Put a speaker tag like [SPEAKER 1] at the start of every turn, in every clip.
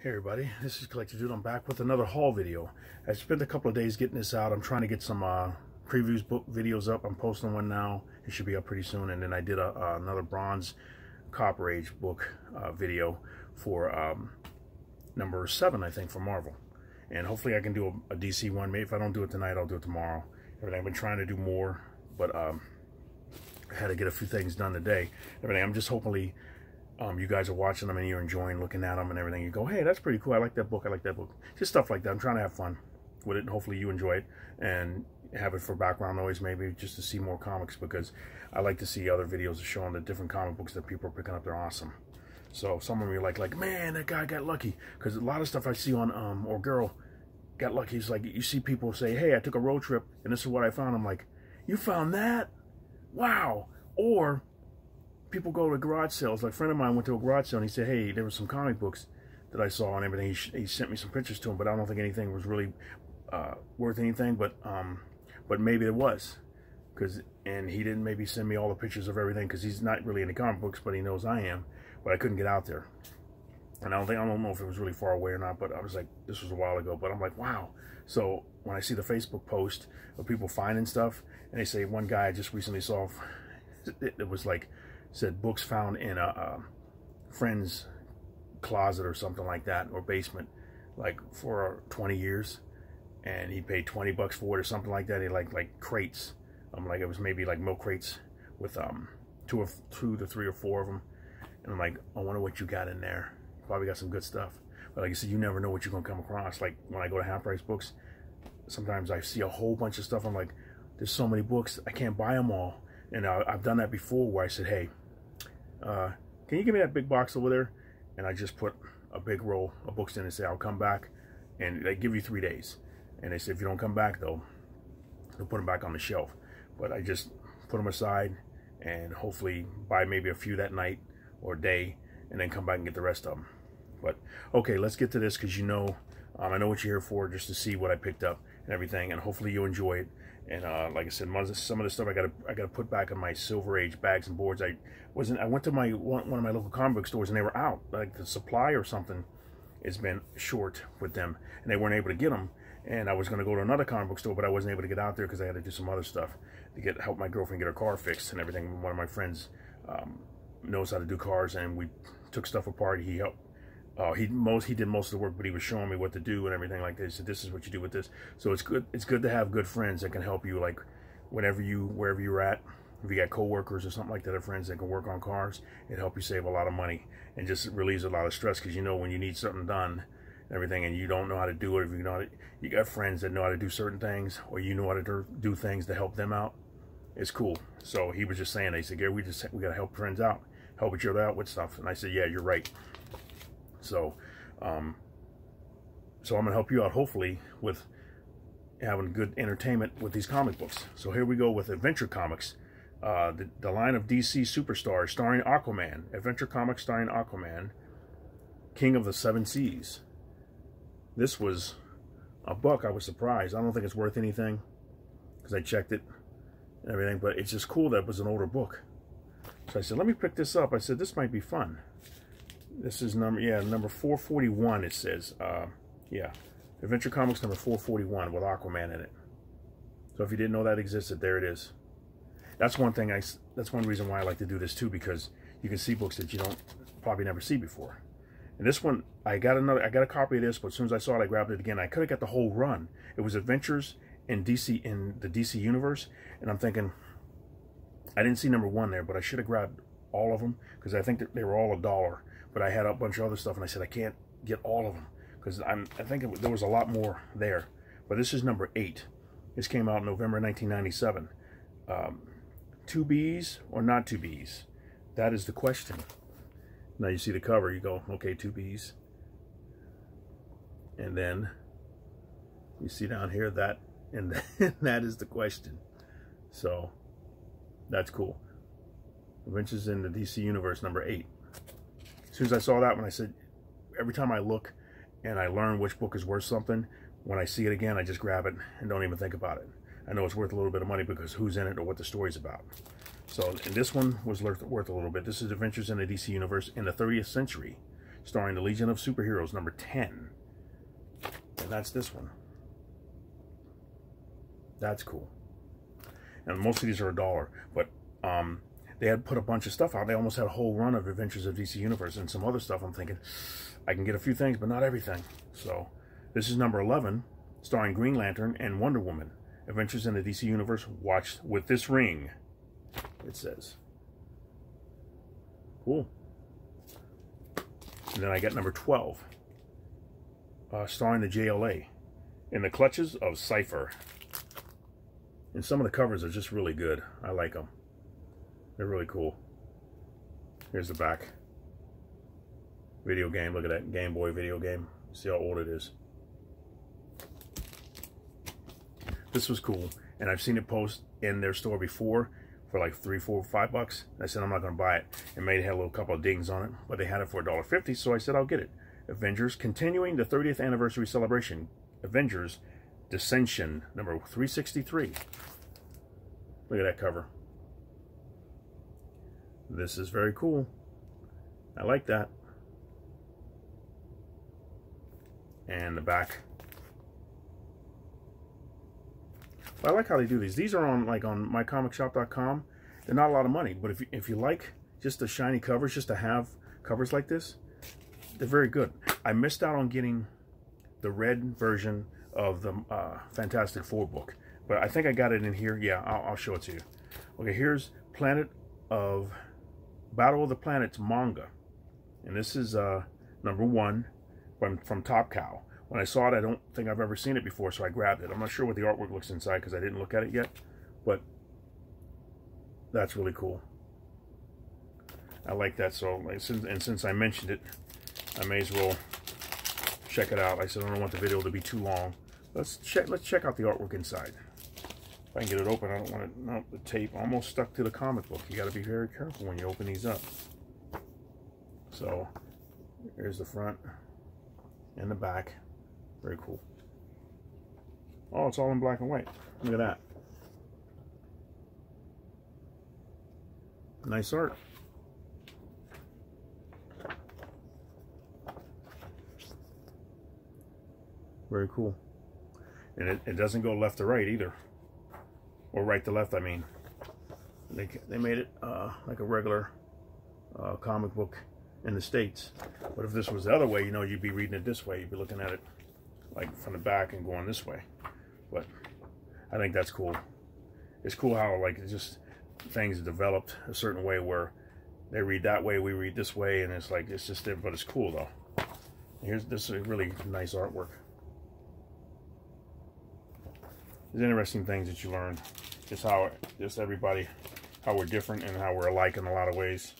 [SPEAKER 1] Hey everybody, this is Collector Dude. I'm back with another haul video. I spent a couple of days getting this out. I'm trying to get some previews book videos up. I'm posting one now. It should be up pretty soon. And then I did another Bronze Copper Age book video for number 7, I think, for Marvel. And hopefully I can do a DC one. Maybe if I don't do it tonight, I'll do it tomorrow. Everything. I've been trying to do more, but I had to get a few things done today. Everything. I'm just hopefully you guys are watching them and you're enjoying looking at them and everything. You go, hey, that's pretty cool. I like that book. I like that book. Just stuff like that. I'm trying to have fun with it. And hopefully you enjoy it and have it for background noise, maybe just to see more comics, because I like to see other videos showing the different comic books that people are picking up. They're awesome. So some of them are like, man, that guy got lucky. Because a lot of stuff I see on, or girl got lucky. It's like, you see people say, hey, I took a road trip and this is what I found. I'm like, you found that? Wow. Or people go to garage sales. Like a friend of mine went to a garage sale and he said, hey, there were some comic books that I saw and everything. He sent me some pictures to him, but I don't think anything was really worth anything, but maybe it was. And he didn't maybe send me all the pictures of everything because he's not really into comic books, but he knows I am. But I couldn't get out there. And I don't know if it was really far away or not, but I was like, this was a while ago, but I'm like, wow. So when I see the Facebook post of people finding stuff, and they say, one guy I just recently saw, it was like, said books found in a friend's closet or something like that, or basement, like for 20 years, and he paid 20 bucks for it or something like that. He like crates. I'm like, it was maybe like milk crates with 2 to 3 or 4 of them, and I'm like, I wonder what you got in there. Probably got some good stuff, but like I said, you never know what you're gonna come across. Like when I go to half price books, sometimes I see a whole bunch of stuff. I'm like, there's so many books, I can't buy them all. And I've done that before, where I said, hey, can you give me that big box over there? And I just put a big roll of books in and say, I'll come back. And they give you 3 days. And they say, if you don't come back, though, they'll put them back on the shelf. But I just put them aside and hopefully buy maybe a few that night or day, and then come back and get the rest of them. But okay, let's get to this, because you know, I know what you're here for, just to see what I picked up and everything, and hopefully you enjoy it. And like I said, some of the stuff I gotta put back in my Silver Age bags and boards. I went to one of my local comic book stores and they were out. Like the supply or something has been short with them, and they weren't able to get them. And I was gonna go to another comic book store, but I wasn't able to get out there because I had to do some other stuff to help my girlfriend get her car fixed and everything. One of my friends knows how to do cars, and we took stuff apart. He helped. He did most of the work, but he was showing me what to do and everything like this. He said, this is what you do with this. So it's good to have good friends that can help you, like wherever you're at. If you got coworkers or something like that, or friends that can work on cars, it help you save a lot of money and just relieves a lot of stress. Because you know, when you need something done and everything, and you don't know how to do it, if you got friends that know how to do certain things, or you know how to do things to help them out, it's cool. So he was just saying, they said, Gary, we got to help friends out, help each other out with stuff. And I said, yeah, you're right. So, I'm going to help you out, hopefully, with having good entertainment with these comic books. So here we go with Adventure Comics, the line of DC Superstars starring Aquaman. Adventure Comics starring Aquaman, King of the Seven Seas. This was a book. I was surprised. I don't think it's worth anything, because I checked it and everything, but it's just cool that it was an older book. So I said, let me pick this up. I said, this might be fun. This is number 441, it says. Yeah, Adventure Comics number 441 with Aquaman in it. So if you didn't know that existed, there it is. That's one thing. That's one reason why I like to do this too, because you can see books that you don't probably never see before. And this one, I got a copy of this, but as soon as I saw it, I grabbed it again. I could have got the whole run. It was Adventures in the DC universe, and I'm thinking, I didn't see number 1 there, but I should have grabbed all of them, because I think that they were all $1. But I had a bunch of other stuff, and I said, I can't get all of them, because I think there was a lot more there. But this is number 8. This came out in November 1997. 2 Bs or not 2 Bs? That is the question. Now you see the cover, you go, okay, 2 Bs. And then you see down here that, and that is the question. So that's cool. Adventures in the DC Universe, number 8. As soon as I saw that one, I said, every time I look and I learn which book is worth something, when I see it again, I just grab it and don't even think about it. I know it's worth a little bit of money because who's in it or what the story's about. So, and this one was worth a little bit. This is Adventures in the DC Universe in the 30th century. starring the Legion of Superheroes, number 10. And that's this one. That's cool. And most of these are $1, but they had put a bunch of stuff out. They almost had a whole run of Adventures of DC Universe and some other stuff. I'm thinking, I can get a few things, but not everything. So this is number 11, starring Green Lantern and Wonder Woman. Adventures in the DC Universe, watched with this ring, it says. Cool. And then I got number 12, starring the JLA, In the Clutches of Cypher. And some of the covers are just really good. I like them. They're really cool. Here's the back. Video game. Look at that Game Boy video game. See how old it is. This was cool. And I've seen it post in their store before for like $3, $4, $5. I said I'm not going to buy it. It may have a little couple of dings on it, but they had it for $1.50, so I said I'll get it. Avengers, continuing the 30th anniversary celebration. Avengers Dissension, number 363. Look at that cover. This is very cool. I like that. And the back. But I like how they do these. These are on mycomicshop.com. They're not a lot of money, but if you like just the shiny covers, just to have covers like this, they're very good. I missed out on getting the red version of the Fantastic Four book, but I think I got it in here. Yeah, I'll show it to you. Okay, here's Battle of the Planets manga, and this is number 1 from Top Cow. When I saw it, I don't think I've ever seen it before, so I grabbed it. I'm not sure what the artwork looks inside because I didn't look at it yet, but that's really cool. I like that. So, since I mentioned it, I may as well check it out. I said I don't want the video to be too long. Let's check out the artwork inside. If I can get it open, I don't want it. No, the tape almost stuck to the comic book. You got to be very careful when you open these up. So, here's the front and the back. Very cool. Oh, it's all in black and white. Look at that. Nice art. Very cool. And it doesn't go left to right either. Or right to left, I mean. They made it like a regular comic book in the States. But if this was the other way, you know, you'd be reading it this way. You'd be looking at it like from the back and going this way. But I think that's cool. It's cool how like just things developed a certain way where they read that way, we read this way, and it's like it's just different, but it's cool though. This is really nice artwork. There's interesting things that you learn. Just everybody, how we're different and how we're alike in a lot of ways.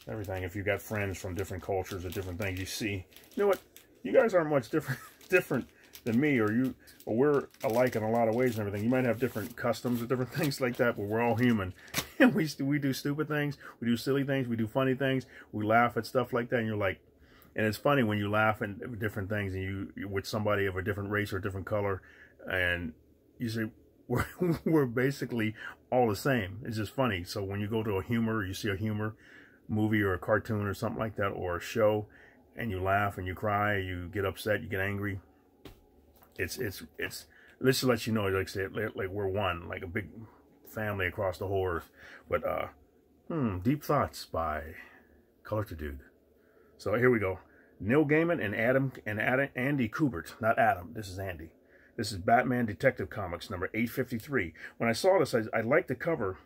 [SPEAKER 1] Everything. If you got friends from different cultures or different things, you see, you know what? You guys aren't much different than me, or we're alike in a lot of ways and everything. You might have different customs or different things like that, but we're all human. And we do stupid things, we do silly things, we do funny things, we laugh at stuff like that, and you're like, and it's funny when you laugh at different things and you're with somebody of a different race or a different color, and you say, we're basically all the same. It's just funny. So when you go to you see a humor movie or a cartoon or something like that, or a show, and you laugh and you cry, you get upset, you get angry, it's this to let you know, like say, like we're one, like a big family across the whole earth. But Deep Thoughts by Collector Dude. So here we go. Neil Gaiman and Andy Kubert. Not Adam. This is Andy. This is Batman Detective Comics number 853. When I saw this, I liked the cover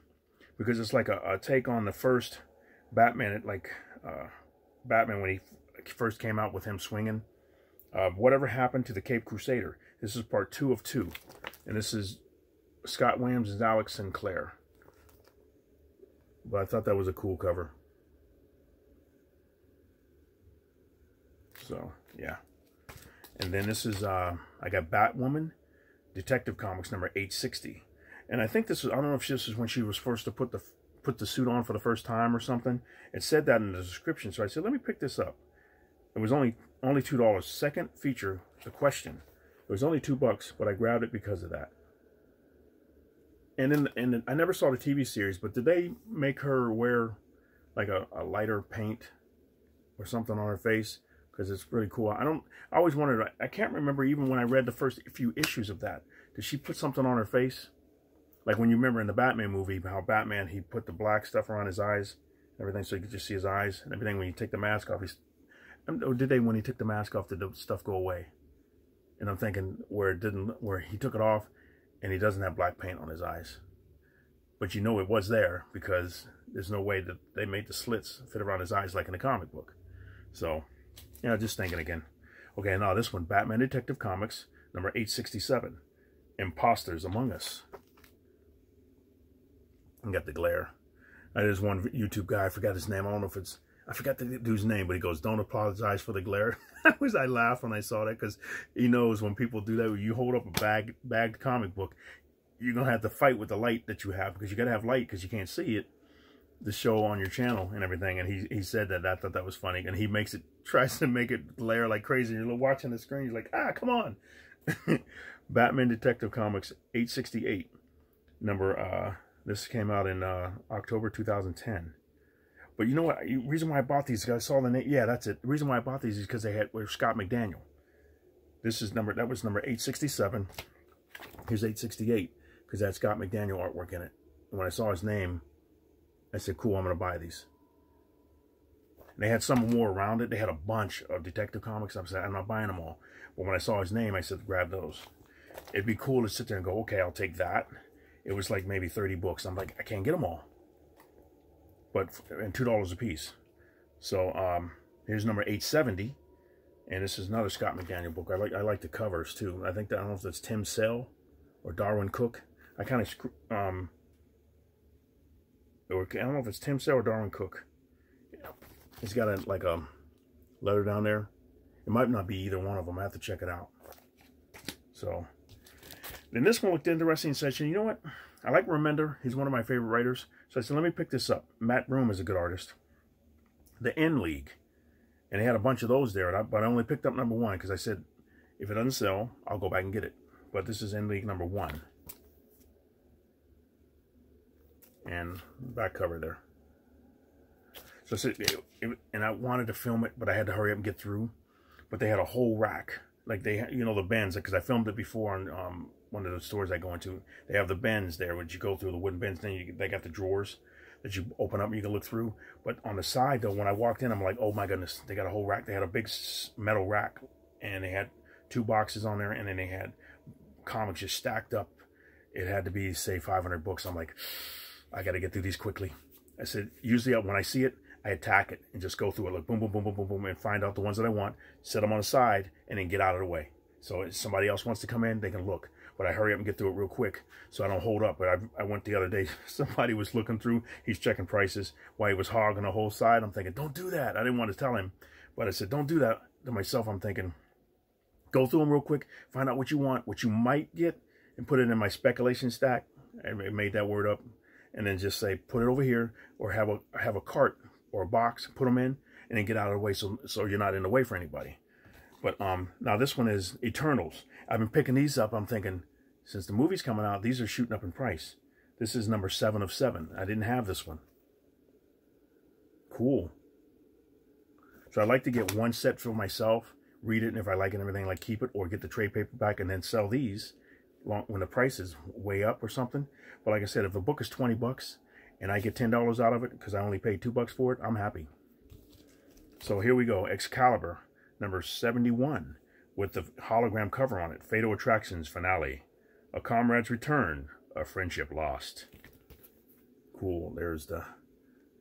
[SPEAKER 1] because it's like a take on the first Batman. Batman when he first came out with him swinging. Whatever Happened to the Cape Crusader. This is part 2 of 2. And this is Scott Williams and Alex Sinclair. But I thought that was a cool cover. So, yeah. And then this is, I got Batwoman Detective Comics number 860. And I think this is, I don't know if this is when she was forced to put the suit on for the first time or something. It said that in the description. So I said, let me pick this up. It was only $2. Second feature, The Question. It was only $2, but I grabbed it because of that. And then I never saw the TV series, but did they make her wear like a lighter paint or something on her face? because it's really cool. I always wondered, I can't remember even when I read the first few issues of that. Did she put something on her face? Like when you remember in the Batman movie, how Batman, he put the black stuff around his eyes, everything, so you could just see his eyes and everything. When you take the mask off, or did they, when he took the mask off, did the stuff go away? And I'm thinking where he took it off and he doesn't have black paint on his eyes. But you know it was there because there's no way that they made the slits fit around his eyes like in the comic book. So, yeah, just thinking again. Okay, now this one, Batman Detective Comics, number 867, Imposters Among Us. I got the glare. There's one YouTube guy, I forgot his name. I don't know if I forgot the dude's name, but he goes, "Don't apologize for the glare." I laughed when I saw that, because he knows when people do that, when you hold up a bagged comic book, you're going to have to fight with the light that you have, because you got to have light because you can't see it, the show on your channel and everything. And he said that. I thought that was funny. And he tries to make it glare like crazy. You're watching the screen, you're like, come on. Batman Detective Comics 868. This came out in October 2010. But you know what? The reason why I bought these, because I saw the name. Yeah, that's it. The reason why I bought these is because they were Scott McDaniel. That was number 867. Here's 868, because that's Scott McDaniel artwork in it. And when I saw his name, I said, cool, I'm going to buy these. And they had some more around it. They had a bunch of Detective Comics. I said, I'm not buying them all. But when I saw his name, I said, grab those. It'd be cool to sit there and go, okay, I'll take that. It was like maybe 30 books. I'm like, I can't get them all. And $2 a piece. So here's number 870. And this is another Scott McDaniel book. I like the covers too. I don't know if that's Tim Sale or Darwin Cook. I don't know if it's Tim Sale or Darwin Cook. It's got a letter down there. It might not be either one of them. I have to check it out. So then this one looked interesting and said, you know what? I like Remender. He's one of my favorite writers. So I said, let me pick this up. Matt Broom is a good artist. The N League. And they had a bunch of those there. But I only picked up number 1 because I said, if it doesn't sell, I'll go back and get it. But this is N League number 1. And back cover there. So I said, and I wanted to film it, but I had to hurry up and get through. But they had a whole rack. Like they, the bins, because I filmed it before on one of the stores I go into. They have the bins there, which you go through the wooden bins. Then they got the drawers that you open up and you can look through. But on the side, though, when I walked in, I'm like, oh my goodness, they got a whole rack. They had a big metal rack, and they had 2 boxes on there, and then they had comics just stacked up. It had to be, say, 500 books. I'm like, I got to get through these quickly. I said, usually when I see it, I attack it and just go through it, like boom, boom, boom, boom, boom, boom, and find out the ones that I want, set them on the side, and then get out of the way. So if somebody else wants to come in, they can look. But I hurry up and get through it real quick so I don't hold up. But I went the other day, somebody was looking through, he's checking prices while he was hogging the whole side. I'm thinking, don't do that. I didn't want to tell him, but I said, don't do that to myself. I'm thinking, go through them real quick, find out what you want, what you might get, and put it in my speculation stack. I made that word up. And then just say, put it over here, or have a cart or a box, put them in, and then get out of the way so you're not in the way for anybody. But now this one is Eternals. I've been picking these up. I'm thinking, since the movie's coming out, these are shooting up in price. This is number 7 of 7. I didn't have this one. Cool. So I like to get one set for myself, read it, and if I like it and everything, like keep it, or get the trade paperback and then sell these when the price is way up or something. But like I said, if a book is 20 bucks and I get $10 out of it because I only paid $2 for it, I'm happy. So here we go. Excalibur, number 71, with the hologram cover on it. Fatal Attractions finale. A comrade's return, a friendship lost. Cool. There's a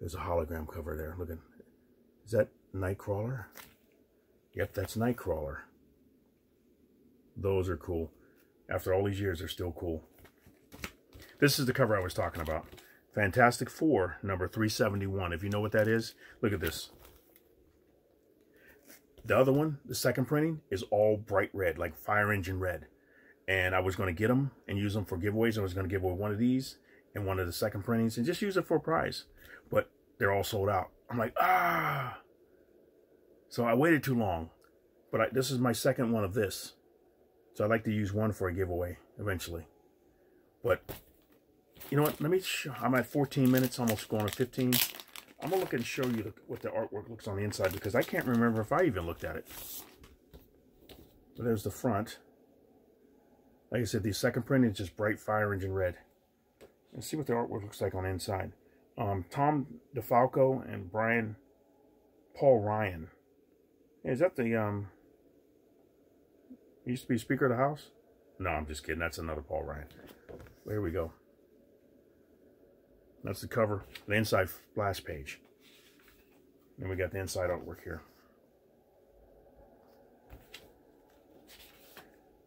[SPEAKER 1] hologram cover there. Look at, is that Nightcrawler? Yep, that's Nightcrawler. Those are cool. After all these years, they're still cool. This is the cover I was talking about. Fantastic Four, number 371. If you know what that is, look at this. The other one, the second printing, is all bright red, like fire engine red. And I was going to get them and use them for giveaways. I was going to give away one of these and one of the second printings and just use it for a prize. But they're all sold out. I'm like, ah! So I waited too long. But this is my second one of this. So I'd like to use one for a giveaway eventually. But you know what? Let me show. I'm at 14 minutes, almost going to 15. I'm going to look and show you what the artwork looks on the inside, because I can't remember if I even looked at it. But there's the front. Like I said, the second print is just bright fire engine red. Let's see what the artwork looks like on the inside. Tom DeFalco and Paul Ryan. Is that the, used to be Speaker of the House? No, I'm just kidding. That's another Paul Ryan. There we go. That's the cover, the inside splash page. Then we got the inside artwork here.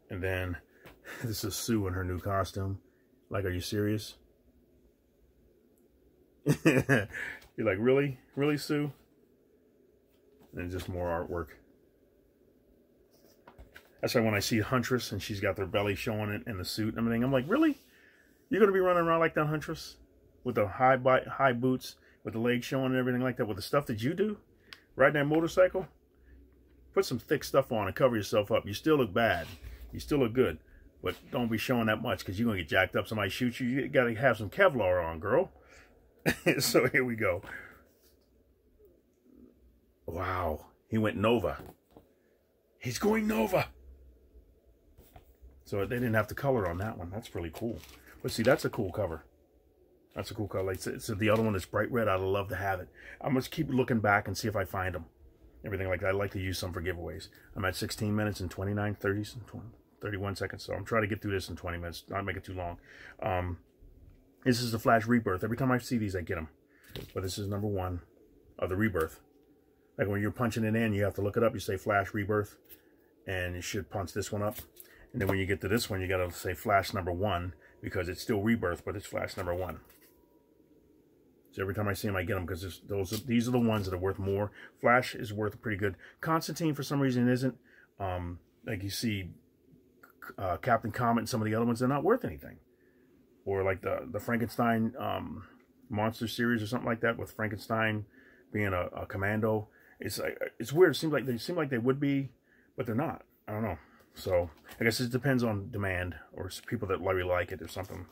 [SPEAKER 1] And then this is Sue in her new costume. Like, are you serious? You're like, really? Really, Sue? And just more artwork. That's why when I see Huntress and she's got their belly showing it and the suit and everything, I'm like, really? You're going to be running around like that, Huntress? With the high boots, with the legs showing and everything like that, with the stuff that you do? Riding that motorcycle? Put some thick stuff on and cover yourself up. You still look bad. You still look good. But don't be showing that much, because you're going to get jacked up. Somebody shoots you. You got to have some Kevlar on, girl. So here we go. Wow. He went Nova. He's going Nova. So they didn't have to color on that one. That's really cool. But see, that's a cool cover. That's a cool color. It's the other one that's bright red. I'd love to have it. I'm going to keep looking back and see if I find them. Everything like that. I'd like to use some for giveaways. I'm at 16 minutes and 29, 30, 31 seconds. So I'm trying to get through this in 20 minutes. Not make it too long. This is the Flash Rebirth. Every time I see these, I get them. But this is number 1 of the Rebirth. Like when you're punching it in, you have to look it up. You say Flash Rebirth, and you should punch this one up. And then when you get to this one, you got to say Flash number 1, because it's still Rebirth, but it's Flash number 1. So every time I see them, I get them, because these are the ones that are worth more. Flash is worth pretty good. Constantine, for some reason, isn't. Like you see Captain Comet and some of the other ones, they're not worth anything. Or like the Frankenstein monster series or something like that, with Frankenstein being a commando. It's weird. It seems like they would be, but they're not. I don't know. So I guess it depends on demand, or people that really like it or something.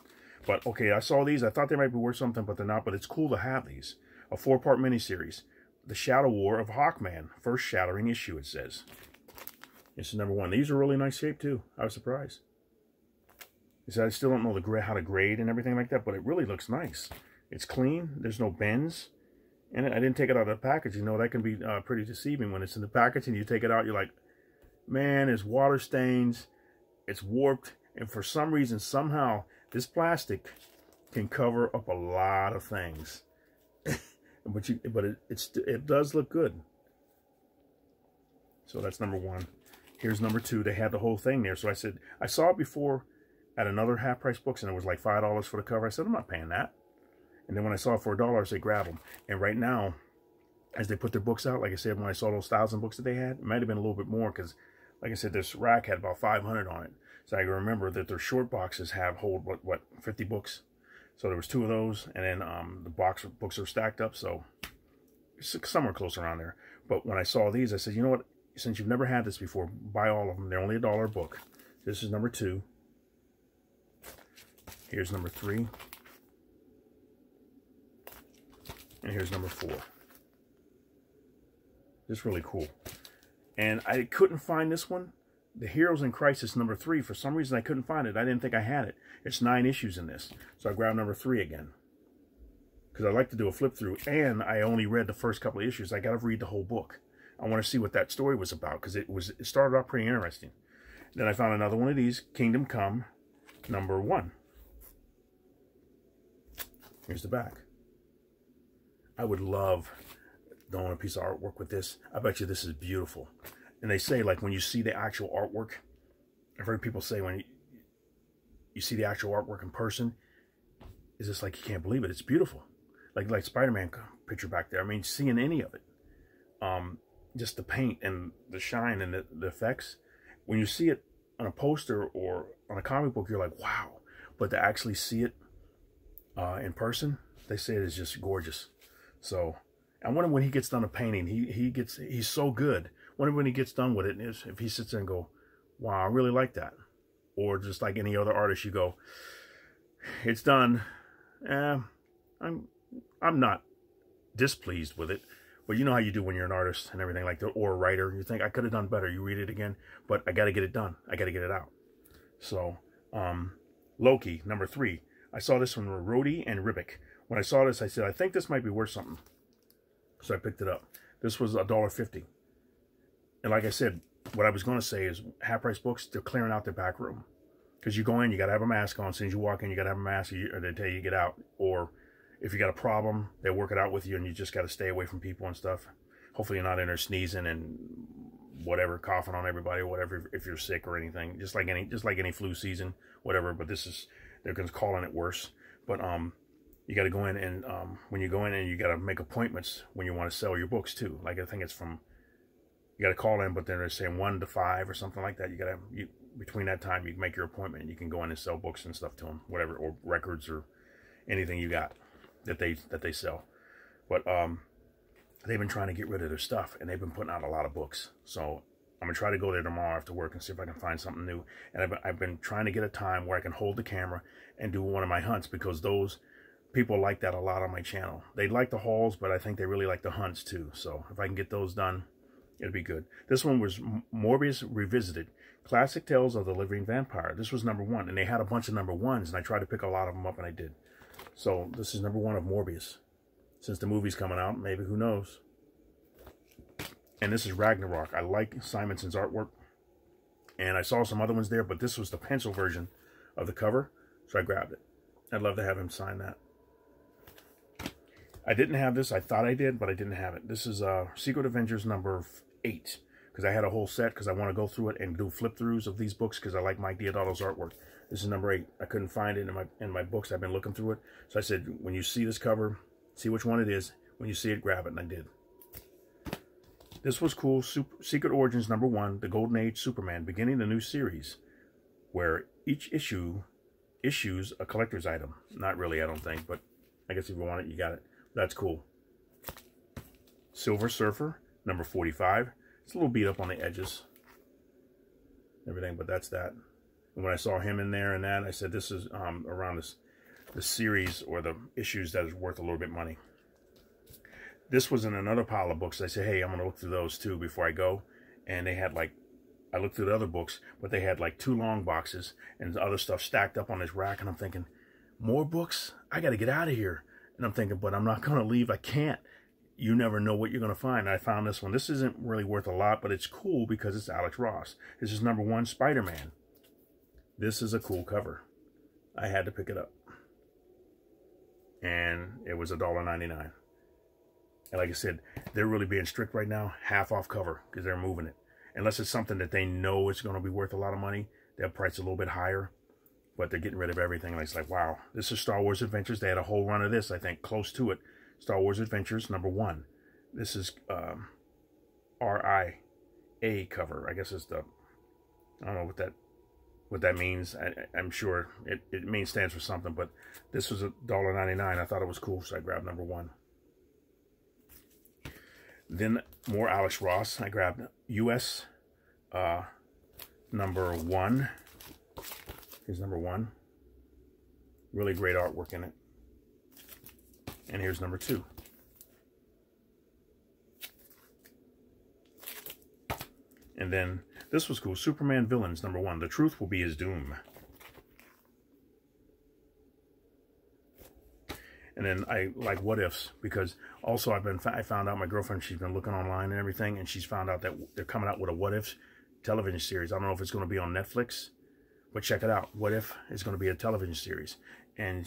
[SPEAKER 1] But okay, I saw these. I thought they might be worth something, but they're not. But it's cool to have these. A 4-part miniseries. The Shadow War of Hawkman. First shattering issue, it says. This is number 1. These are really nice shape, too. I was surprised. I still don't know how to grade and everything like that, but it really looks nice. It's clean. There's no bends. And I didn't take it out of the package. You know, that can be pretty deceiving. When it's in the package and you take it out, you're like, man, there's water stains. It's warped. And for some reason, somehow, this plastic can cover up a lot of things. but it does look good. So that's number 1. Here's number 2. They had the whole thing there. So I said, I saw it before at another half-price books, and it was like $5 for the cover. I said, I'm not paying that. And then when I saw it for $1, I said, grab them. And right now, as they put their books out, like I said, when I saw those 1,000 books that they had, it might have been a little bit more, because, like I said, this rack had about 500 on it. So I remember that their short boxes hold, what, 50 books? So there was 2 of those, and then the books are stacked up, so somewhere close around there. But when I saw these, I said, you know what? Since you've never had this before, buy all of them. They're only $1 a book. This is number 2. Here's number 3. And here's number 4. Just really cool. And I couldn't find this one. The Heroes in Crisis number 3. For some reason, I couldn't find it. I didn't think I had it. It's 9 issues in this. So I grabbed number 3 again. Because I like to do a flip through. And I only read the first couple of issues. I got to read the whole book. I want to see what that story was about, because it started off pretty interesting. Then I found another one of these, Kingdom Come, number 1. Here's the back. I would love to own a piece of artwork with this. I bet you this is beautiful. And they say, like, when you see the actual artwork, I've heard people say when you see the actual artwork in person, it's just like you can't believe it. It's beautiful. Like Spider-Man picture back there. I mean, seeing any of it. Just the paint and the shine and the effects. When you see it on a poster or on a comic book, you're like, wow. But to actually see it in person, they say it is just gorgeous. So I wonder when he gets done a painting, he's so good. I wonder when he gets done with it, if he sits there and go, wow, I really like that. Or just like any other artist, you go, it's done. I'm not displeased with it. But you know how you do when you're an artist and everything like that, or a writer. You think, I could have done better. You read it again, but I got to get it done. I got to get it out. So, Loki, number 3. I saw this from Rhodey and Ribic. When I saw this, I said, I think this might be worth something. So I picked it up. This was $1.50. And like I said, what I was going to say is half-price books, they're clearing out their back room. Because you go in, you got to have a mask on. As soon as you walk in, you got to have a mask, or they tell you to get out. Or if you got a problem, they work it out with you, and you just got to stay away from people and stuff. Hopefully you're not in there sneezing and whatever, coughing on everybody, or whatever, if you're sick or anything. Just like any flu season, whatever. But this is, they're calling it worse. But you got to go in, and when you go in, and you got to make appointments when you want to sell your books too. Like I think it's from, you got to call in, but then they're saying 1 to 5 or something like that. You got to, between that time, you make your appointment, and you can go in and sell books and stuff to them, whatever, or records or anything you got that they sell. But they've been trying to get rid of their stuff, and they've been putting out a lot of books. So I'm gonna try to go there tomorrow after work and see if I can find something new. And I've been trying to get a time where I can hold the camera and do one of my hunts, because those people like that a lot on my channel. They like the hauls, but I think they really like the hunts too. So if I can get those done, it'll be good. This one was Morbius Revisited. Classic Tales of the Living Vampire. This was number 1, and they had a bunch of number 1s, and I tried to pick a lot of them up, and I did. So this is number 1 of Morbius. Since the movie's coming out, maybe, who knows. And this is Ragnarok. I like Simonson's artwork. And I saw some other ones there, but this was the pencil version of the cover, so I grabbed it. I'd love to have him sign that. I didn't have this. I thought I did, but I didn't have it. This is Secret Avengers number 8. Because I had a whole set, because I want to go through it and do flip-throughs of these books, because I like Mike Diodado's artwork. This is number 8. I couldn't find it in my books. I've been looking through it. So I said, when you see this cover, see which one it is. When you see it, grab it, and I did. This was cool. Secret Origins number 1, The Golden Age Superman, beginning the new series, where each issue issues a collector's item. Not really, I don't think, but I guess if you want it, you got it. That's cool. Silver Surfer number 45. It's a little beat up on the edges, everything, but that's that. And when I saw him in there and that, I said, this is around the series or the issues that is worth a little bit of money. This was in another pile of books. I said, hey, I'm going to look through those too before I go. And they had like, I looked through the other books, but they had like 2 long boxes and other stuff stacked up on this rack. And I'm thinking, more books? I got to get out of here. And I'm thinking, but I'm not going to leave. I can't. You never know what you're going to find. I found this one. This isn't really worth a lot, but it's cool because it's Alex Ross. This is number 1, Spider-Man. This is a cool cover. I had to pick it up. And it was $1.99. And like I said, they're really being strict right now. Half off cover because they're moving it. Unless it's something that they know it's going to be worth a lot of money, they'll price a little bit higher. But they're getting rid of everything. And it's like, wow. This is Star Wars Adventures. They had a whole run of this, I think, close to it. Star Wars Adventures number 1. This is RIA cover. I guess it's the, I don't know what that means. I'm sure it means stands for something, but this was $1.99. I thought it was cool, so I grabbed number 1. Then more Alex Ross. I grabbed US number 1. Here's number 1. Really great artwork in it. And here's number 2. And then this was cool. Superman Villains number 1. The truth will be his doom. And then I like What Ifs, because also I found out, my girlfriend, she's been looking online and everything, and she's found out that they're coming out with a What Ifs television series. I don't know if it's going to be on Netflix, but check it out. What If is going to be a television series. And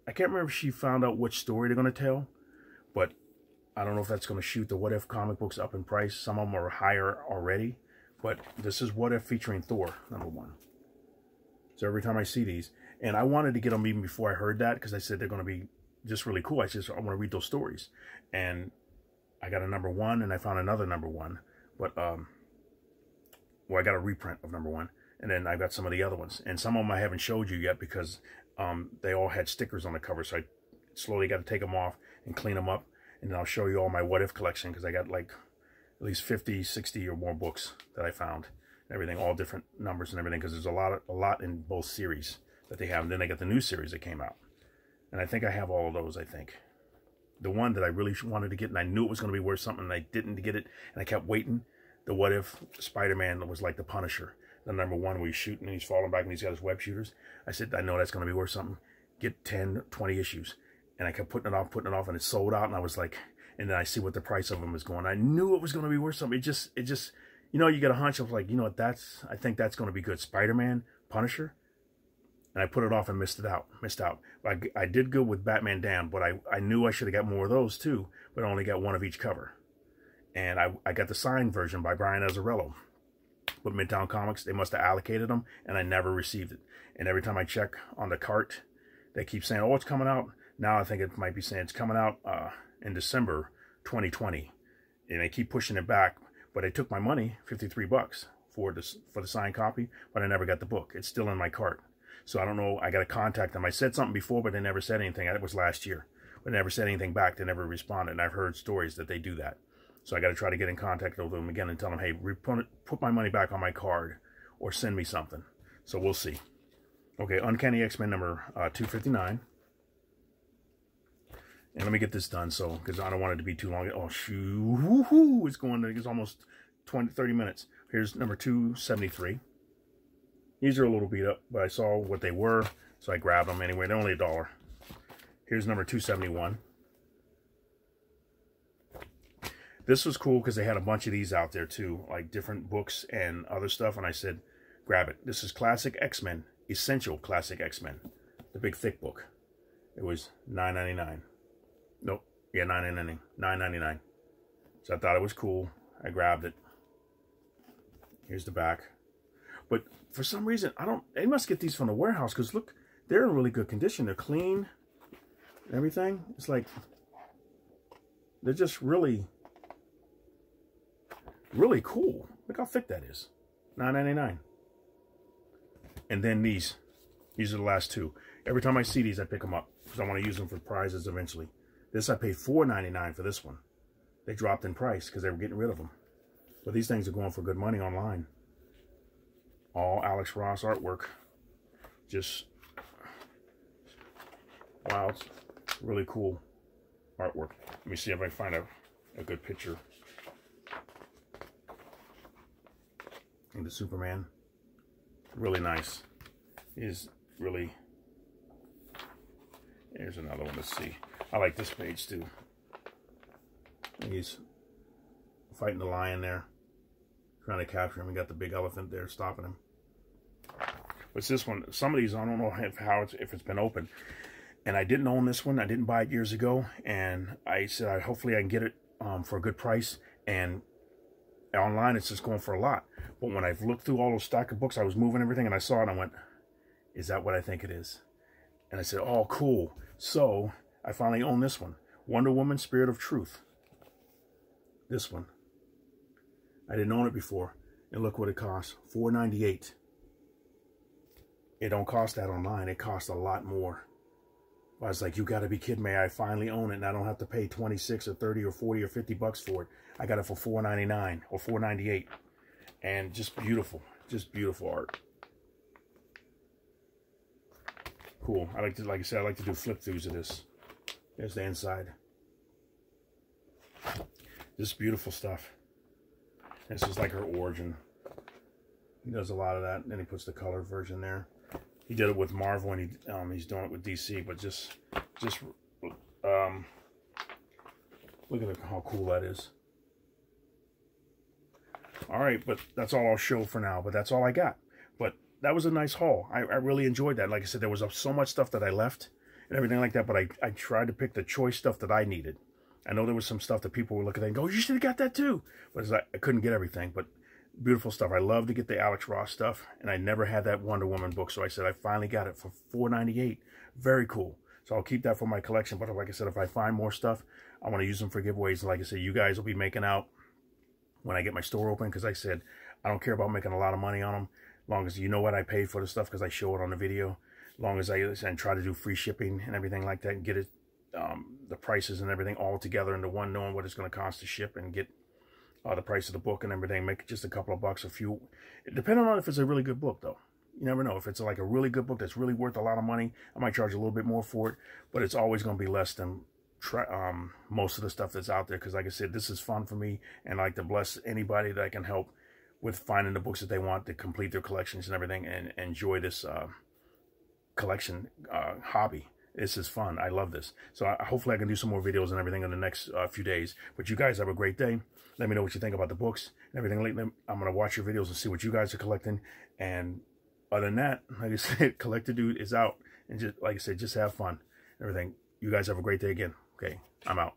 [SPEAKER 1] I can't remember if she found out which story they're going to tell, but I don't know if that's going to shoot the What If comic books up in price. Some of them are higher already, but this is What If featuring Thor, number 1. So every time I see these, and I wanted to get them even before I heard that, because I said they're going to be just really cool. I want to read those stories. And I got a number 1, and I found another number 1, but, well, I got a reprint of number 1. And then I got some of the other ones. And some of them I haven't showed you yet because they all had stickers on the cover. So I slowly got to take them off and clean them up. And then I'll show you all my What If collection, because I got like at least 50, 60 or more books that I found. Everything, all different numbers and everything, because there's a lot in both series that they have. And then they got the new series that came out. And I think I have all of those, I think. the one that I really wanted to get, and I knew it was going to be worth something, and I didn't get it, and I kept waiting. The What If Spider-Man was like the Punisher. The number one where he's shooting and he's falling back and he's got his web shooters. I said, I know that's going to be worth something. Get 10, 20 issues. And I kept putting it off, and it sold out. And I was like, and then I see what the price of them is going. I knew it was going to be worth something. It just, you know, you get a hunch of like, you know what, I think that's going to be good. Spider-Man, Punisher. And I put it off and missed out. I did good with Batman Damned, but I knew I should have got more of those too, but I only got one of each cover. And I got the signed version by Brian Azzarello. But Midtown Comics, they must have allocated them, and I never received it. And every time I check on the cart, they keep saying, oh, it's coming out. Now I think it might be saying it's coming out in December 2020. And they keep pushing it back. But I took my money, $53 for the signed copy, but I never got the book. It's still in my cart. So I don't know. I got to contact them. I said something before, but they never said anything. It was last year. But they never said anything back. They never responded. And I've heard stories that they do that. So I got to try to get in contact with them again and tell them, hey, put my money back on my card or send me something. So we'll see. Okay, Uncanny X-Men number 259. And let me get this done, so because I don't want it to be too long. Oh, shoo, it's almost 30 minutes. Here's number 273. These are a little beat up, but I saw what they were, so I grabbed them anyway. They're only $1. Here's number 271. This was cool because they had a bunch of these out there too, like different books and other stuff. And I said, grab it. This is Classic X-Men, Essential Classic X-Men, the big thick book. It was $9.99. Nope, yeah, $9.99. So I thought it was cool. I grabbed it. Here's the back. But for some reason, they must get these from the warehouse because look, they're in really good condition. They're clean and everything. It's like, they're just really cool. Look how thick that is. $9.99. And then these are the last two. Every time I see these, I pick them up because I want to use them for prizes eventually. This I paid $4.99 for this one. They dropped in price because they were getting rid of them. But these things are going for good money online. All Alex Ross artwork. Just wow, it's really cool artwork. Let me see if I can find a good picture. And the Superman, really nice. He's really, here's another one. Let's see. I like this page too. He's fighting the lion there, trying to capture him. We got the big elephant there stopping him. But this one, some of these, I don't know if it's been open. And I didn't own this one. I didn't buy it years ago. And I said, hopefully I can get it for a good price. And online, it's just going for a lot. But when I've looked through all those stack of books, I was moving everything, and I saw it, and I went, is that what I think it is? And I said, oh, cool. So I finally own this one. Wonder Woman, Spirit of Truth. This one. I didn't own it before. And look what it costs. $4.98. It don't cost that online. It costs a lot more. I was like, you got to be kidding me. I finally own it, and I don't have to pay 26 or 30 or 40 or 50 bucks for it. I got it for $4.99 or $4.98. And just beautiful art. Cool. Like I said, I like to do flip throughs of this. There's the inside. This beautiful stuff. This is like her origin. He does a lot of that, and then he puts the color version there. He did it with Marvel, and he's doing it with DC. But just look at how cool that is. All right, but that's all I'll show for now. But that's all I got. But that was a nice haul. I really enjoyed that. Like I said, there was so much stuff that I left and everything like that. But I tried to pick the choice stuff that I needed. I know there was some stuff that people were looking at and go, you should have got that too. But I couldn't get everything. But beautiful stuff. I love to get the Alex Ross stuff. And I never had that Wonder Woman book. So I said I finally got it for $4.98. Very cool. So I'll keep that for my collection. But like I said, if I find more stuff, I want to use them for giveaways. And like I said, you guys will be making out when I get my store open, because I said I don't care about making a lot of money on them, as long as you know what I paid for the stuff, because I show it on the video, as long as I try to do free shipping and everything like that, and get it the prices and everything all together into one, knowing what it's going to cost to ship, and get the price of the book and everything, make just a couple of bucks, a few, depending on if it's a really good book though. You never know. If it's like a really good book that's really worth a lot of money, I might charge a little bit more for it, but it's always going to be less than try most of the stuff that's out there, because like I said, this is fun for me, and I like to bless anybody that I can help with finding the books that they want to complete their collections and everything, and enjoy this collection hobby. This is fun. I love this. So hopefully I can do some more videos and everything in the next few days. But you guys have a great day. Let me know what you think about the books and everything. I'm going to watch your videos and see what you guys are collecting. And other than that, like I said, Collector Dude is out. And just like I said, just have fun and everything. You guys have a great day again. Okay, I'm out.